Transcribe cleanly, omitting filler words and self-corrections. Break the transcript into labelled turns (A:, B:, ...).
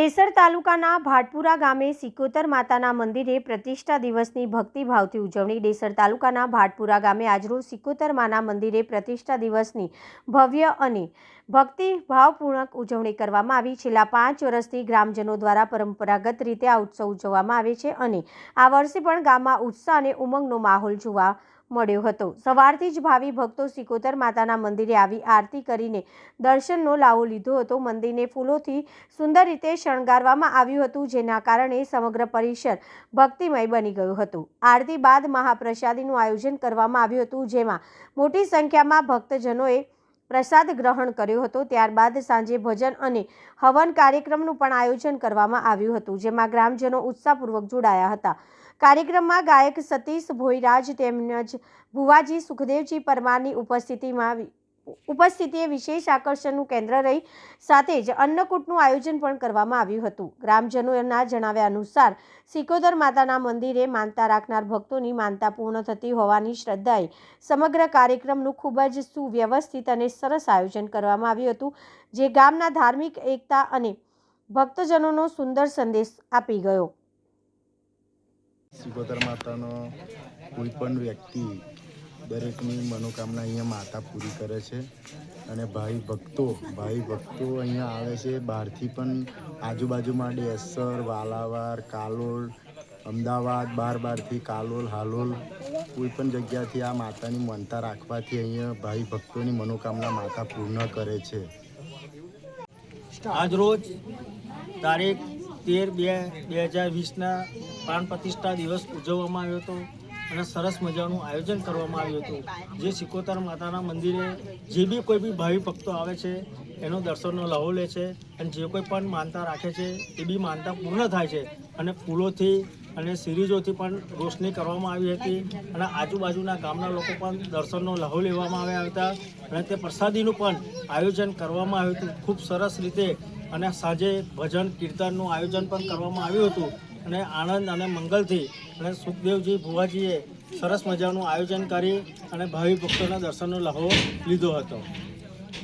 A: ડેસર તાલુકાના ભાટપુરા ગામે સિકોતર માતાના મંદિરે પ્રતિષ્ઠા દિવસની ભક્તિભાવથી ઉજવણી। ડેસર તાલુકાના ભાટપુરા ગામે આજરોજ સિકોતર માના મંદિરે પ્રતિષ્ઠા દિવસની ભવ્ય અને ભક્તિભાવપૂર્વક ઉજવણી કરવામાં આવી। છેલ્લા 5 વર્ષથી ગ્રામજનો દ્વારા પરંપરાગત રીતે આ ઉત્સવ ઉજવવામાં આવે છે અને આ વર્ષે પણ ગામમાં ઉત્સાહ અને ઉમંગનો માહોલ જોવા મળ્યો હતો। સવારથી જ ભાવિ ભક્તો સિકોતર માતાના મંદિરે આવી આરતી કરીને દર્શનનો લાવો લીધો હતો। મંદિરને ફૂલોથી સુંદર રીતે શણગારવામાં આવ્યું હતું, જેના કારણે સમગ્ર પરિસર ભક્તિમય બની ગયું હતું। આરતી બાદ મહાપ્રસાદીનું આયોજન કરવામાં આવ્યું હતું, જેમાં મોટી સંખ્યામાં ભક્તજનોએ પ્રસાદ ગ્રહણ કર્યો હતો। ત્યારબાદ સાંજે ભજન અને હવન કાર્યક્રમનું પણ આયોજન કરવામાં આવ્યું હતું, જેમાં ગ્રામજનો ઉત્સાહપૂર્વક જોડાયા હતા। કાર્યક્રમમાં ગાયક સતીશ ભોયરાજ તેમજ ભુવાજી સુખદેવજી પરમારની ઉપસ્થિતિએ વિશેષ આકર્ષણનું કેન્દ્ર રહી, સાથે જ અન્નકૂટનું આયોજન પણ કરવામાં આવ્યું હતું। ગ્રામજનોના જણાવ્યા અનુસાર સિકોતર માતાના મંદિરે માનતા રાખનાર ભક્તોની માનતા પૂર્ણ થતી હોવાની શ્રદ્ધાએ સમગ્ર કાર્યક્રમનું ખૂબ જ સુવ્યવસ્થિત અને સરસ આયોજન કરવામાં આવ્યું હતું, જે ગામના ધાર્મિક એકતા અને ભક્તજનોનો સુંદર સંદેશ આપી ગયો।
B: સિકોતર માતાનો કોઈ પણ વ્યક્તિ દરેકની મનોકામના અહીંયા માતા પૂરી કરે છે અને ભાઈ ભક્તો અહીંયા આવે છે। બહારથી પણ આજુબાજુમાં ડેસર, વાલાવાર, કાલોલ, અમદાવાદ, બહારથી કાલોલ, હાલોલ કોઈ પણ જગ્યાથી આ માતાની માનતા રાખવાથી અહીંયા ભાઈ ભક્તોની મનોકામના માતા પૂર્ણ કરે છે।
C: આજરોજ તારીખ 13/2/2020ના પ્રાણ પ્રતિષ્ઠા દિવસ ઉજવવામાં આવ્યો હતો અને સરસ મજાનું આયોજન કરવામાં આવ્યું હતું, જે સિકોતર માતાના મંદિરે જે બી કોઈ બી ભાવિ ભક્તો આવે છે એનો દર્શનનો લહો લે છે અને જે કોઈ પણ માનતા રાખે છે એ બી માનતા પૂર્ણ થાય છે અને ફૂલોથી અને સિરીજોથી પણ રોશની કરવામાં આવી હતી અને આજુબાજુના ગામના લોકો પણ દર્શનનો લહો લેવામાં આવ્યા હતા અને તે પ્રસાદીનું પણ આયોજન કરવામાં આવ્યું હતું ખૂબ સરસ રીતે અને સાંજે ભજન કીર્તનનું આયોજન પણ કરવામાં આવ્યું હતું અને આનંદ અને મંગલથી અને સુખદેવજી ભુવાજીએ સરસ મજાનું આયોજન કરી અને ભાવિ ભક્તોના દર્શનનો લહો લીધો હતો।